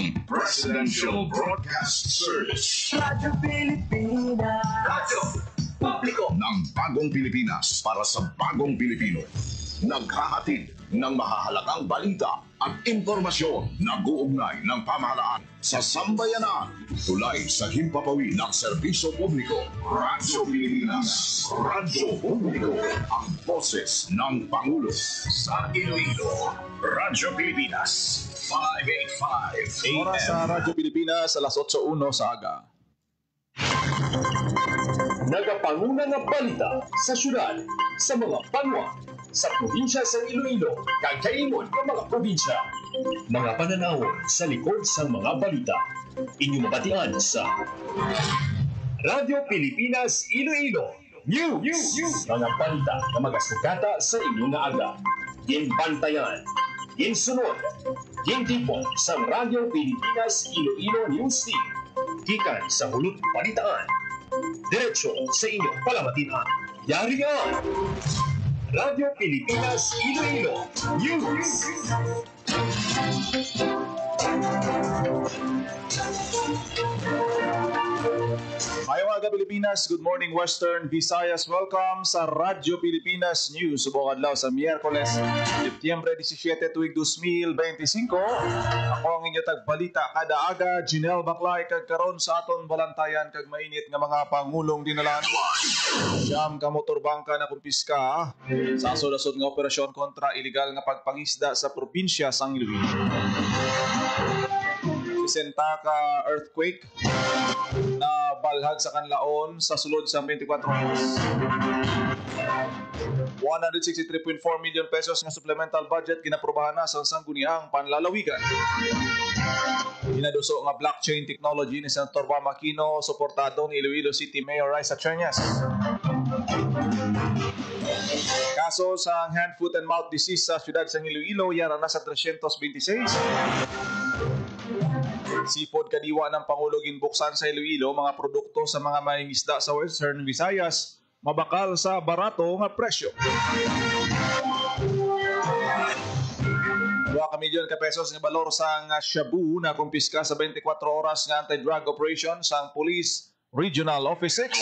ang Presidential Broadcast Service. Radyo Pilipinas. Radyo Publiko ng Bagong Pilipinas para sa Bagong Pilipino. Naghahatid ng mahahalagang balita at impormasyon na guugnay ng pamahalaan sa sambayanan. Tulay sa himpapawid ng serbisyo publiko. Radyo Pilipinas. Radyo Publiko. Ang boses ng Pangulo sa Iloilo. Radyo Pilipinas. 585 AM. Oras sa Radyo Pilipinas, alas 8:01 sa aga. Nagapanguna nga balita sa syudad, sa mga banwa, sa probinsya sa Iloilo, kagkaimon ng mga probinsya. Mga pananawon sa likod sa mga balita. Inyong mabatian sa Radyo Pilipinas Iloilo News. Mga balita na magasugata sa inyong nga aga. Ginbantayan, ginsunod, gintipon sa Radyo Pilipinas Iloilo News Team. Gikan sa hulot balitaan. Diretso sa inyong palamatian. Yarian! Radyo Pilipinas Iloilo News. Mayong aga Pilipinas, good morning Western Visayas. Welcome sa Radyo Pilipinas News. Subong adlaw sa Miyerkules, Setyembre 17, tuig 2025. Ako ang inyo tagbalita kada aga, Jinel Baclay, kag karon sa aton balantayan kag mainit nga mga pangulong dinalan. Siyam ka motorbangka na kumpiska sa asod-asod nga operasyon kontra iligal nga pagpangisda sa probinsya sang Iloilo. Senta ka earthquake na balhag sa kanlaon sa sulod sa 24 oras. 163.4 million pesos nga supplemental budget ginaprobahan na sa sangguniang panlalawigan. Inaduso nga blockchain technology ni Senator Bam Aquino, suportado ni Iloilo City Mayor Raisa Trias. Kaso sa hand, foot and mouth disease sa siyudad sa Iloilo yara na sa 326. Seafood kadiwa ng Pangulo ginbuksan sa Iloilo, mga produkto sa mga mangingisda sa Western Visayas mabakal sa barato nga presyo. 2 milyon ka pesos nga balor sa shabu na kumpiska sa 24 oras nga anti-drug operation sa Police Regional Office 6.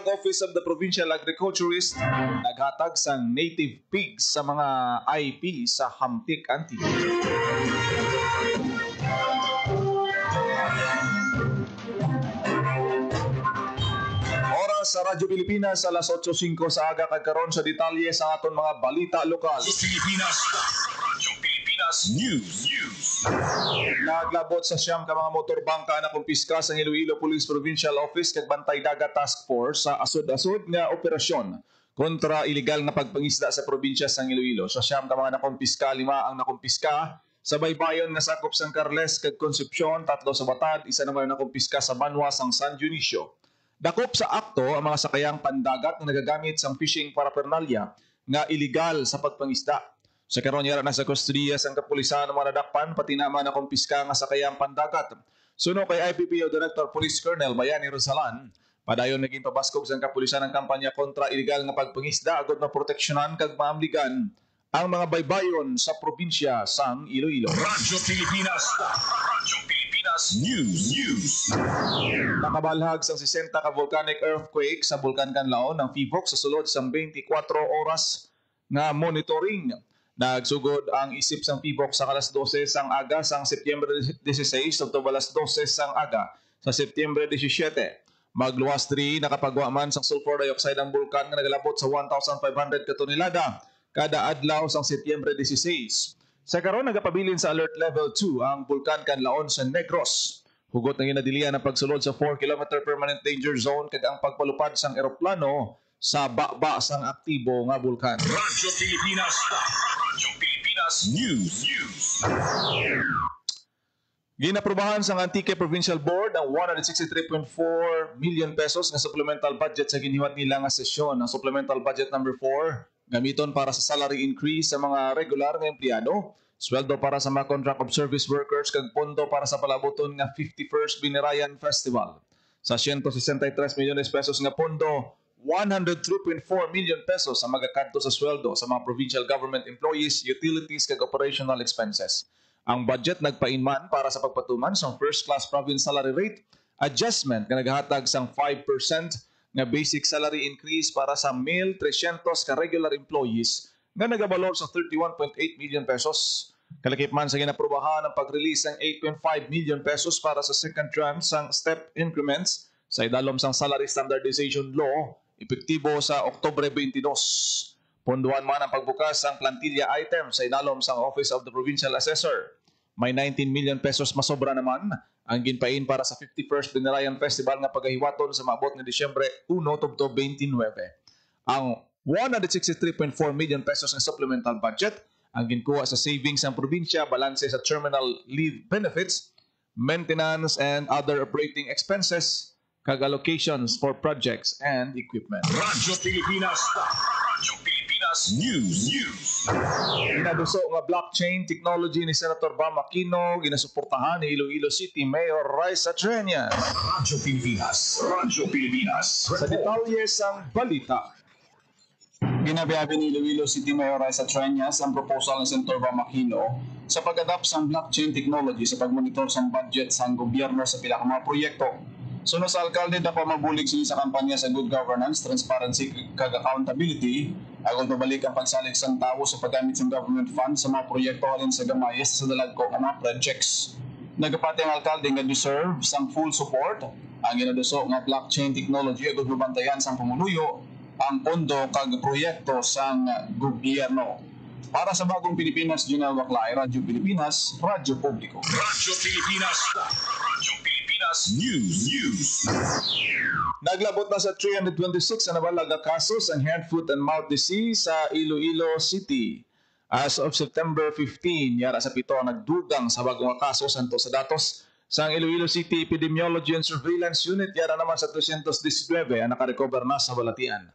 Office of the Provincial Agriculturist naghatag sang native pigs sa mga IP sa Hampik Antique. Oras sa Radyo Pilipinas, alas 8:05 sa aga, kagkaroon sa detalye sa aton mga balita lokal. Pilipinas. Radyo Pilipinas News. Naglabot sa siyam ka mga motorbangka na kumpiska sa Iloilo Police Provincial Office kag Bantay Dagat Task Force sa asod-asod nga operasyon kontra iligal nga pagpangisda sa probinsya sa Iloilo. Sa siyam ka mga nakumpiska, 5 ang nakumpiska sa baybayon nga sakop sang Carles kag Concepcion, 3 sa Batad, 1 naman nakumpiska sa Banwa sang San Dionisio. Dakop sa akto ang mga sakayang pandagat na nagagamit sang fishing paraphernalia nga iligal sa pagpangisda. Sa karon yara na sa kustodiya sang kapulisan ng mga nadakpan, pati naman na kumpiska nga sakayang pandagat. Suno kay IPPO Director Police Colonel Bayani Rosalan, padayon naging pabaskog sang kapulisan ng kampanya kontra iligal nga pagpangisda agod maproteksyonan kag maamligan ang mga baybayon sa probinsya sang Iloilo. Radyo Pilipinas. Radyo Pilipinas News. Nakabalhag sang 60 ka volcanic earthquake sa Bulkan Canlaon ng FIVOC sa sulod sang 24 oras nga monitoring. Nagsugod ang isip sang FIVOC sa alas 12 sang aga sang Setyembre 16 ug alas 12 sang aga sa Setyembre 17. Magluwas diri nakapagwa man sang sulfur dioxide ang bulkan nga nagalabot sa 1,500 ka tonelada kada adlaw sang Setyembre 16. Sa karon nagapabilin sa alert level 2 ang Bulkan Canlaon sa Negros. Hugot na ginadilian ang pagsulod sa 4 km permanent danger zone kag ang pagpalupad sang eroplano sa baba sang aktibo nga bulkan. Radyo Pilipinas. Radyo Pilipinas News. Ginaprobahan sa Antique Provincial Board ang 163.4 million pesos na supplemental budget sa giniwat nila nga sesyon. Ang supplemental budget number 4 gamiton para sa salary increase sa mga regular nga empleyado, sweldo para sa mga contract of service workers kag pondo para sa palaboton nga 51st Binirayan Festival. Sa 163 milyones pesos nga pondo, 103.4 million pesos ang magakadto sa sweldo sa mga provincial government employees, utilities kag operational expenses. Ang budget nagpainman para sa pagpatuman sa first-class province salary rate adjustment nga naghatag sang 5% nga basic salary increase para sa 1,300 ka regular employees nga nagabalor sa 31.8 million pesos. Kalakip man sa ginaprubahan ang pag-release ng 8.5 million pesos para sa second tranche sang step increments sa idalom sang salary standardization law epektibo sa Oktubre 22. Ponduhan man ang pagbukas ng plantilla item sa idalom sang Office of the Provincial Assessor. May 19 million pesos masobra naman ang ginpain para sa 51st Binarayan Festival nga pagahiwaton sa maabot nga Disyembre 1 tubto 29. Ang 163.4 million pesos ng supplemental budget ang ginkuha sa savings ng probinsya, balanse sa terminal leave benefits, maintenance and other operating expenses, kag allocations for projects and equipment. Radyo Pilipinas. Radyo Pilipinas News. Inaduso nga blockchain technology ni Senator Bam Aquino ginasuportahan ni Iloilo City Mayor Raisa Treñas. Radyo Pilipinas. Radyo Pilipinas. Sa detalye sang balita. Ginabiyabi ni Iloilo City Mayor Raisa Treñas ang proposal ng Senator Bam Aquino sa pag-adapt sa blockchain technology sa pagmonitor sa budget sa gobyerno sa pila ka mga proyekto. Suno sa alkalde na pamabulig sila sa kampanya sa good governance, transparency, kag accountability, agol pabalik ang pagsalig sa tao sa paggamit ng government funds sa mga proyekto alin sa gamayes sa dalagko ng mga projects. Nagapati ang alkalde nga deserve sang full support ang ginaduso nga blockchain technology agol mabantayan sang pumuluyo ang pondo kag proyekto sang gobyerno. Para sa Bagong Pilipinas, Junel Baclay, Radyo Pilipinas, Radyo Publiko. Radyo Pilipinas. Radyo Pilipinas News. Naglabot na sa 326 na nabalaga kasos ang hand, foot, and mouth disease sa Iloilo City. As of September 15, yara sa pito nagdugang sa bagong kasos anto sa datos sa Iloilo City Epidemiology and Surveillance Unit, yara naman sa 219 ang nakarecover na sa Balatian.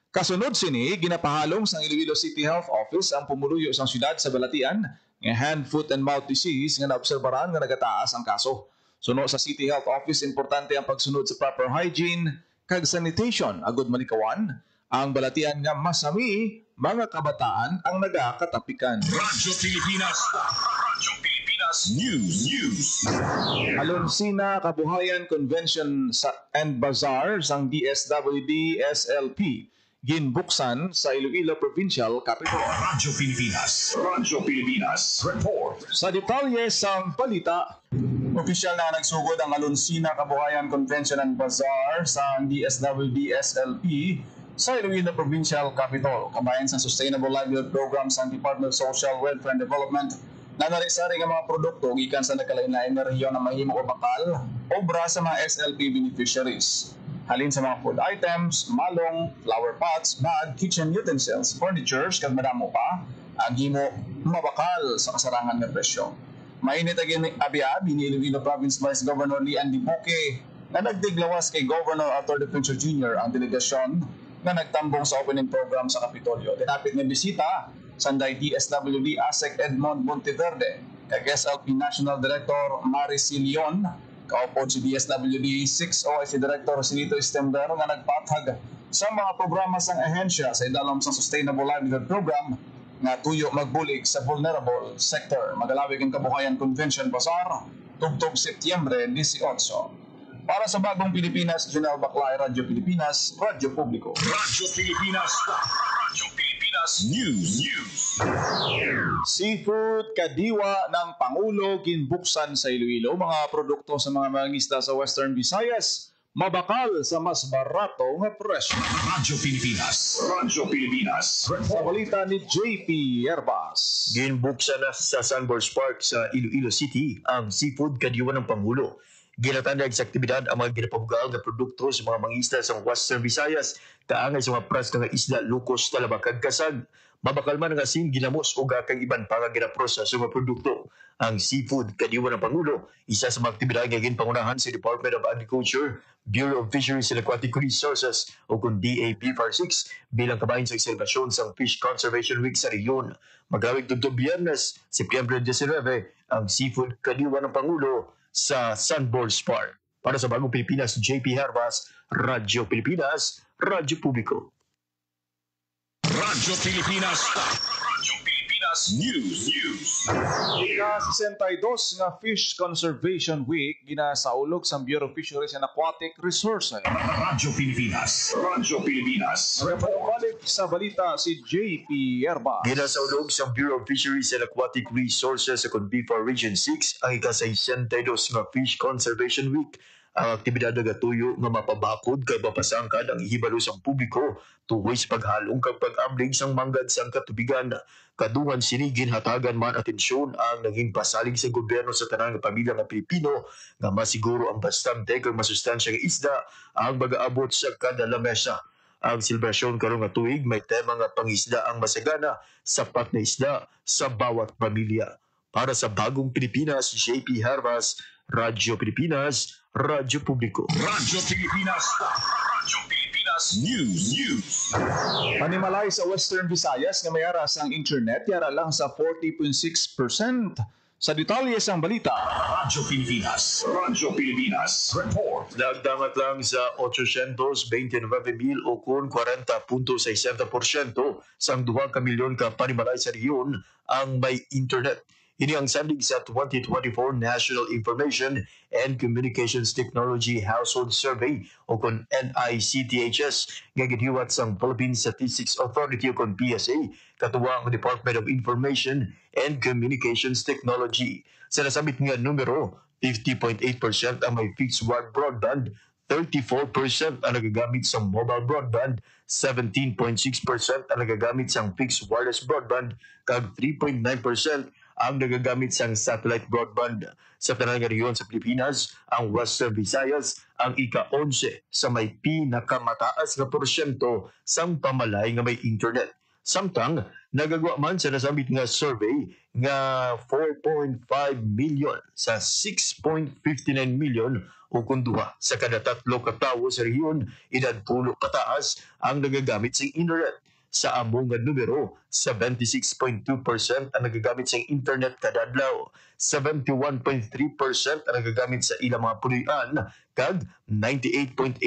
Kasunod sini, ginapahalong sa Iloilo City Health Office ang pumuluyo sa siyudad sa Balatian ng hand, foot, and mouth disease nga naobserbaran nga nagataas ang kaso. Suno sa City Health Office, importante ang pagsunod sa proper hygiene kag sanitation agud manikawan ang Balatian nga masami mga kabataan ang nagakatapikan. Radyo Pilipinas. Radyo Pilipinas News. Alonsina Kabuhayan Convention and Bazaar sang DSWD SLP ginbuksan sa Iloilo Provincial Capital. Radyo Pilipinas. Radyo Pilipinas Report. Sa detalye sang balita, Opisyal na nagsugod ang Alonsina Kabuhayan Convention and Bazaar sa DSWD SLP sa Iloilo Provincial Capital, kabayan sa Sustainable Livelihood Program sa Department of Social Welfare and Development na narisari nga mga produkto gikan sa nakalain-lain na rehiyon na mahimo o bakal obra sa mga SLP beneficiaries. Halin sa mga food items, malong, flower pots, bag, kitchen utensils, furnitures, kag madamo pa, ang himo mabakal sa kasarangan ng presyo. Mainit agin abi-abi ni Iloilo Province Vice Governor Lian Dibuque na nagdiglawas kay Governor Arthur Defensor Jr. ang delegasyon na nagtambong sa opening program sa Kapitolyo. Dinapit ng bisita sanday DSWD ASEC Edmond Monteverde, kag SLP National Director Maricel Leon, kaupod si DSWD 6O si Director Silito Estembero nga nagpatag sa mga programa sang ahensya sa idalom sa Sustainable Livelihood Program nga tuyo magbulig sa vulnerable sector. Magalawig ang Kabuhayan Convention Bazaar tubtob Setyembre 18. Para sa Bagong Pilipinas, Junel Baclay, Radyo Pilipinas, Radyo Publiko. Radyo Pilipinas. Radyo Pilipinas News. seafood kadiwa ng Pangulo ginbuksan sa Iloilo. Mga produkto sa mga mangingisda sa Western Visayas mabakal sa mas barato nga presyo. Radyo Pilipinas. Radyo Pilipinas Sa balita ni JP Yerbas. Ginbuksan na sa Sunburst Park sa Iloilo City ang seafood kadiwa ng Pangulo. Ginatandag sa aktibidad ang mga ginapabugal na produkto sa mga mangisda sa Western Visayas, kaangay sa mga pras nga isda, lukos, talaba, kag kasag. Mabakal man nga asin, ginamos o gakang iban para ginaprosas sa mga produkto. Ang seafood kadiwa ng Pangulo, isa sa mga aktibidad nga ginpangunahan sa Department of Agriculture, Bureau of Fisheries and Aquatic Resources o kung DAP-FAR6 bilang kabahin sa selebrasyon sa Fish Conservation Week sa rehiyon. Magawig tudto Biyernes, Setyembre 19, ang seafood kadiwa ng Pangulo sa Sunburst Park. Para sa Bagong Pilipinas, JP Harvas, Radyo Pilipinas, Radyo Publiko. Radyo Pilipinas. Radyo Pilipinas Pilipinas News. Ika-62 nga Fish Conservation Week ginasaulog sa Bureau of Fisheries and Aquatic Resources. Radyo Pilipinas. Balik sa balita si JP Yerba. Ginasaulog sa Bureau of Fisheries and Aquatic Resources sa Conviva Region 6 ang ika-62 nga Fish Conservation Week. Ang aktibidad nagatuyo nga mapabakod kay mapasangkad ang ihibalo sa publiko tuway sa paghalong kag pag-ambling sang manggad sang katubigan. Kadungan sini ginhatagan man atensyon ang naging pasalig sa gobyerno sa tanang nga pamilya nga Pilipino nga masiguro ang bastante kag masustansya nga isda ang mag-aabot sa kada lamesa. Ang selebrasyon karong nga tuig may tema nga pangisda ang masagana, sapat na isda sa bawat pamilya. Para sa Bagong Pilipinas, JP Harvas, Radyo Pilipinas, Radyo Publiko. Radyo Pilipinas News. Panimalay sa Western Visayas nga may aras ang internet yara lang sa 40.6%. Sa detalye sang balita, Radyo Pilipinas Report. Nagdangat lang sa 829,000 o kung 40.60% sang 2 ka milyon ka panimalay sa rehiyon ang may internet. Ini ang sandig sa 2024 National Information and Communications Technology Household Survey o kon NICTHS nga gidhiwat sang Philippine Statistics Authority o kon PSA katuwa ang Department of Information and Communications Technology. Sa nasabit nga numero, 50.8% ang may fixed wire broadband, 34% ang nagagamit sa mobile broadband, 17.6% ang nagagamit sa fixed wireless broadband, kag 3.9% ang nagagamit sa satellite broadband. Sa tanang rehiyon sa Pilipinas, ang Western Visayas ang ika-11 sa may pinakamataas na porsyento sang pamalay nga may internet. Samtang nagagawa man sa nasabit nga survey nga 4.5 million sa 6.59 million o kung duha sa kada 3 ka tawo sa rehiyon, edad 10 pataas ang nagagamit sa internet. Sa among nga numero, 76.2% ang nagagamit sa internet kada adlaw, 71.3% ang nagagamit sa ilang mga punuyan, kag 98.8%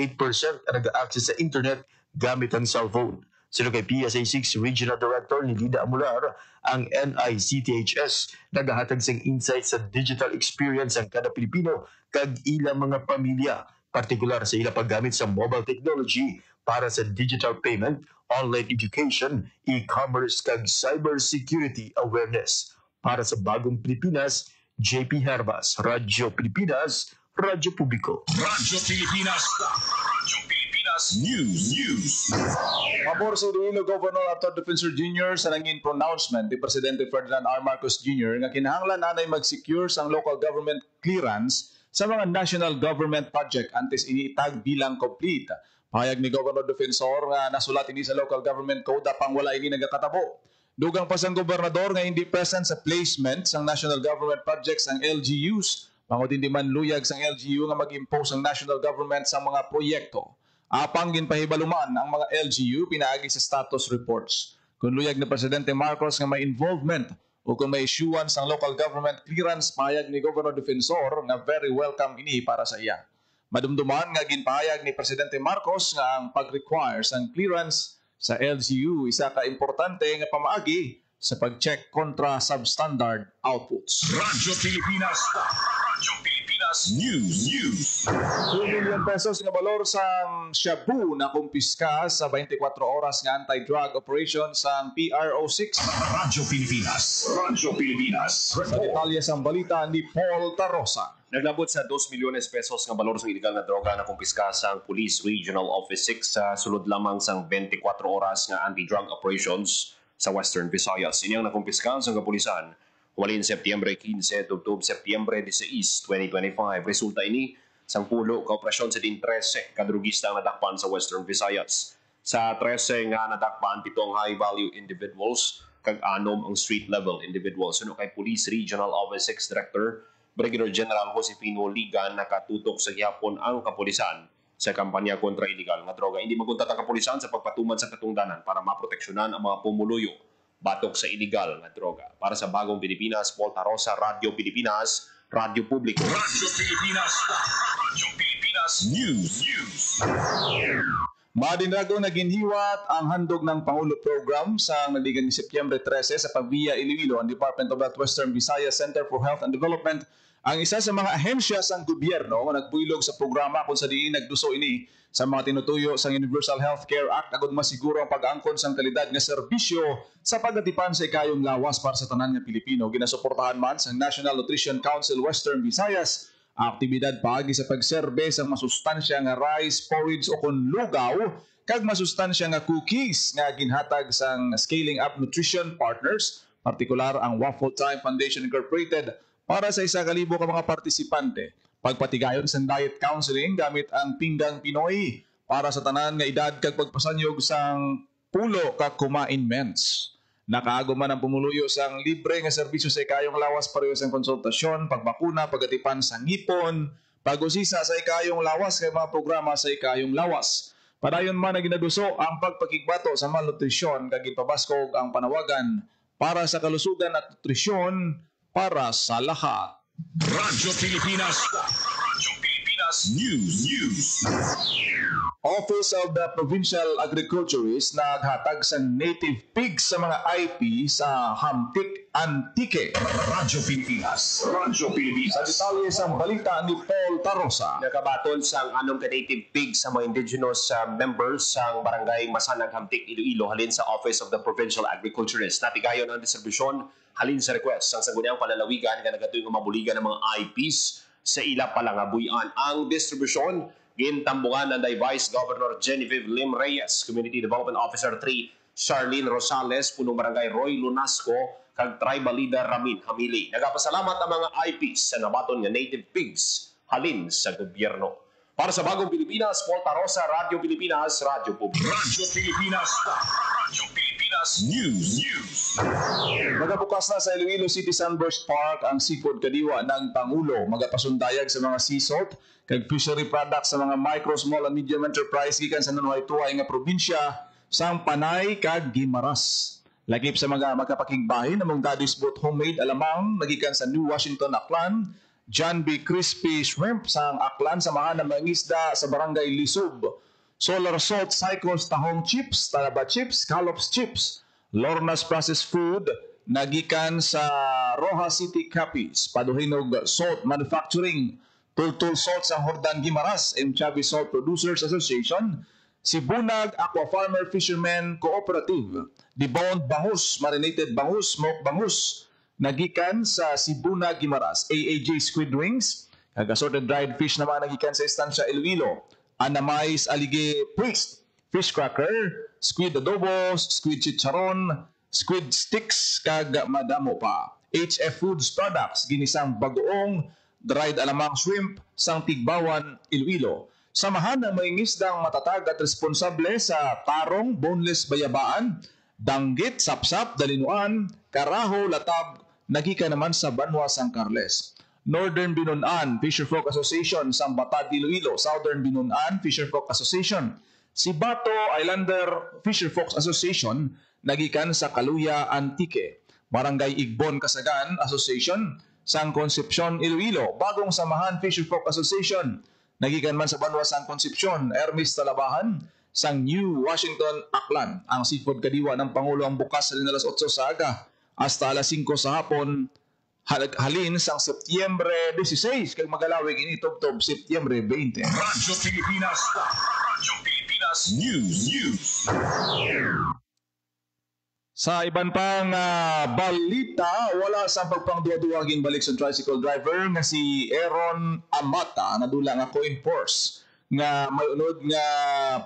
ang nag-access sa internet gamit ang cellphone. Sino kay PSA 6 Regional Director ni Lida Amular, ang NICTHS nagahatag sang insight sa digital experience ang kada Pilipino kag ilang mga pamilya, partikular sa ilang paggamit sa mobile technology para sa digital payment, online education, e-commerce kag cybersecurity awareness. Para sa Bagong Pilipinas, JP Herbas, Radyo Pilipinas, Radyo Publiko. Radyo Pilipinas News. Pabor sa Iloilo Governor Arthur Defensor Jr. sa nangin pronouncement ni Presidente Ferdinand R. Marcos Jr. nga kinahanglan anay mag-secure sang local government clearance sa mga national government project antes iniitag bilang complete. Pahayag ni Governor Defensor nga nasulat ini sa local government code apang wala ini nagakatabo. Dugang pa sang gobernador nga hindi present sa placement sang national government projects ang LGUs. Pangod hindi man luyag sang LGU nga mag-impose ang national government sa mga proyekto. Apang ginpahibaluman ang mga LGU pinaagi sa status reports. Kung luyag ni Presidente Marcos nga may involvement o kung may issuance ng local government clearance, pahayag ni Governor Defensor nga very welcome ini para sa iya. Madumduman nga ginpahayag ni Presidente Marcos nga ang pag-require sang clearance sa LGU isa ka importante nga pamaagi sa pag-check kontra substandard outputs. Radyo Pilipinas News. 2 million pesos nga balor sang shabu na kumpiska sa 24 oras nga anti-drug operation sa PRO6. Radyo Pilipinas Sa detalye sang balita ni Paul Tarosa. Naglabot sa 2 milyones pesos nga balor sa illegal na droga na kumpiska sa Police Regional Office 6 sa sulod lamang sang 24 oras nga anti-drug operations sa Western Visayas. Inyang nakumpiska sa kapulisan walin Setyembre 15 tubtob Setyembre 16, 2025. Resulta ini sang pulo ka operasyon sa din 13 kadrugista ang nadakpan sa Western Visayas. Sa 13 nga nadakpan, 7 high-value individuals kag 6 ang street-level individuals. Suno kay Police Regional Office 6 Director Brigadier General Josefino Ligan nakatutok sa gihapon ang kapulisan sa kampanya kontra illegal nga droga. Hindi maguntat ang kapulisan sa pagpatuman sa katungdanan para maproteksyonan ang mga pumuluyo batok sa illegal na droga. Para sa Bagong Pilipinas, Paul Tarosa, Radyo Pilipinas, Radyo Publiko. Radyo Pilipinas News. Madinrago na ginhiwat ang handog ng Pangulo Program sa naligan ni Setyembre 13 sa Pavia, Iloilo, ang Department of Western Visayas Center for Health and Development, ang isa sa mga ahensya sa gobyerno na nagpuylog sa programa kung sa diin nagduso ini sa mga tinutuyo sa Universal Healthcare Act agud masiguro ang pag-angkon sa kalidad nga serbisyo sa pagatipan sa ikayong lawas para sa tanan nga Pilipino. Ginasuportahan man sa National Nutrition Council Western Visayas ang aktibidad paagi sa pagserbe sa masustansya nga rice, porridge o kun lugaw kag masustansya nga cookies nga ginhatag sang Scaling Up Nutrition Partners, partikular ang Waffle Time Foundation Incorporated para sa 1,000 ka mga partisipante. Pagpatigayon sa diet counseling gamit ang Pinggang Pinoy para sa tanan nga edad kag pagpasanyog sang pulo ka kumain mens. Nakaago man ang pumuluyo sang libre nga serbisyo sa ikayong lawas pareho sang konsultasyon, pagbakuna, pagatipan sa ngipon, pag-usisa sa ikayong lawas kay mga programa sa ikayong lawas. Padayon man na ginaduso ang pagpakigbato sa malnutrisyon kag ipabaskog ang panawagan para sa kalusugan at nutrisyon para sa lahat. Radyo Pilipinas. Radyo Pilipinas News. Office of the Provincial Agriculturist naghatag sa native pigs sa mga IP sa Hamtik Antique. Radyo Pilipinas. Radyo Pilipinas. Sa detalye sa balita ni Paul Tarosa. Nakabaton sang anong ka-native pig sa mga indigenous members sang barangay Masanag, Hamtik, Iloilo halin sa Office of the Provincial Agriculturist. Natigayon ang distribusyon halin sa request sang sangguniang palalawigan nga nagatuloy nga mabuligan ng mga IPs sa ila palangabuyan. Ang distribusyon gintambungan ng Vice Governor Genevieve Lim Reyes, Community Development Officer 3 Charlene Rosales, punong barangay Roy Lunasco, kag Tribal Leader Ramin Hamili. Nagapasalamat ang mga IPs sa nabaton nga native pigs halin sa gobyerno. Para sa Bagong Pilipinas, Paul Tarosa, Radyo Pilipinas, Radyo Publiko. Radyo Pilipinas. Radyo Pilipinas News. Magabukas na sa Iloilo City Sunburst Park ang seafood kadiwa ng Pangulo. Magapasundayag sa mga sea salt kag fishery products sa mga micro, small and medium enterprise gikan sa nanuhay-tuhay nga probinsya sang Panay kag Guimaras. Lakip sa mga magkapakigbahin among Daddy's Boat Homemade Alamang nagikan sa New Washington, Aklan, John B. Crispy Shrimp sang Aklan samahan ng mga isda sa Barangay Lisub, Solar Salt Cycles Tahong Chips, Talaba Chips, Scallops Chips, Lorna's Processed Food nagikan sa Rojas City Capiz, Paduhinog Salt Manufacturing, Tultul Salt sa Hordan Guimaras, M. Chavez Salt Producers Association, Sibunag Aqua Farmer Fishermen Cooperative, Deboned Bangus, Marinated Bangus, Smoked Bangus, nagikan sa Sibunag Guimaras, AAJ Squid Wings, assorted dried fish naman nagikan sa Estancia Iloilo, Anamais Alige Priest, Fish Cracker, Squid Adobo, Squid Chicharon, Squid Sticks, kag madamo pa. HF Foods Products, ginisang bagoong, dried alamang shrimp, sang Tigbawan, Iloilo. Samahan ng mga isdang matatag at responsable sa tarong, boneless bayabaan, danggit, sapsap, dalinuan, karaho, latab, nagika naman sa Banwa, San Carles. Northern Binunan Fisherfolk Association, sang Batad, Iloilo. Southern Binunan Fisherfolk Association. Sibato Islander Fisherfolk Association, nagikan sa Kaluya, Antique. Barangay Igbon, Kasagan Association, sang Concepcion, Iloilo. Bagong Samahan Fisherfolk Association, nagikan man sa Banwa, San Concepcion. Hermes Talabahan, sang New Washington, Aklan. Ang seafood kadiwa ng Pangulo ang bukas sa alas 8 sa aga hasta alas 5 sa hapon halin sang Setyembre 16 kag magalawig ini tubtob Setyembre 20. Radyo Pilipinas. Radyo Pilipinas News. Sa iban pang balita, wala sa pagpangduwa-duwaging balik sa tricycle driver nga si Aaron Amata nadula nga coin purse nga may unod nga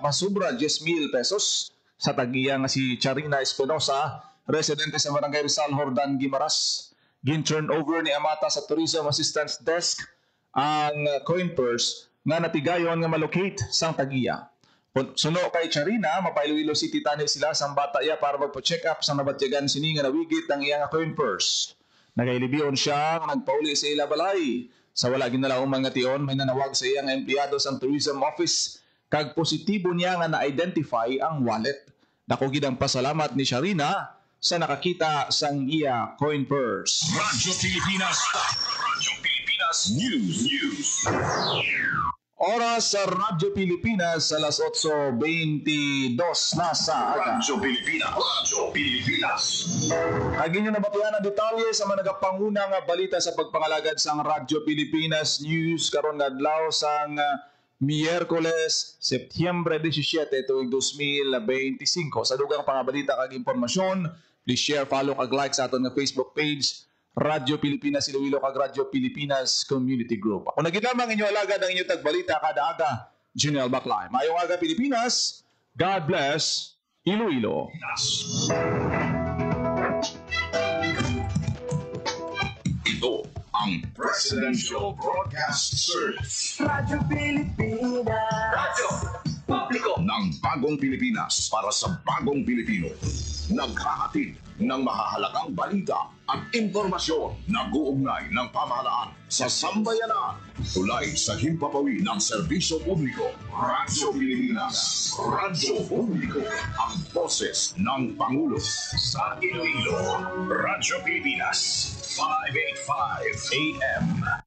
masubra 10,000 pesos sa tagiya nga si Charina Espinosa, residente sa Barangay Rizal, Hordan, Guimaras. Gin-turn over ni Amata sa Tourism Assistance Desk ang coin purse nga natigayon nga malocate sang tagiya. Suno kay Charina, mapailoilo City tani sila sang bata iya para magpo-check up sang nabatyagan sini nga nawigit ang iyang coin purse. Nagailibiyon siya nga nagpauli sa ila balay. Sa wala ginalaong mga tion, may nanawag sa iyang empleyado sang Tourism Office kag positibo niya nga na-identify ang wallet. Dako gid ang pasalamat ni Charina sa nakakita sang iya coin purse. Radyo Pilipinas. Radyo Pilipinas News. Oras sa Radyo Pilipinas, alas 8:22 na sa aga. Radyo Pilipinas. Radyo Pilipinas. Agi nyo nabatian ang detalye sa mga nagapangunang balita sa pagpangalagad sa Radyo Pilipinas News karon nga adlaw sa Miyerkules, Setyembre 17, tuig 2025. Sa dugang pangabalita kag impormasyon, please share, follow kag like sa aton nga Facebook page Radyo Pilipinas Iloilo kag Radyo Pilipinas Community Group. Kung nagilamang inyo alagad ang inyong tagbalita kada aga, Junel Baclay. Mayong aga Pilipinas, God bless Iloilo. Ito ang Presidential Broadcast Service. Radyo Pilipinas. Radyo Publiko ng Bagong Pilipinas para sa Bagong Pilipino. Naghahatid ng mahahalagang balita at impormasyon na guugnay ng pamahalaan sa sambayanan. Tulay sa himpapawi ng serbisyo publiko. Radyo Pilipinas. Radyo Publiko. Ang boses ng Pangulo sa Iloilo. Radyo Pilipinas. 585 AM.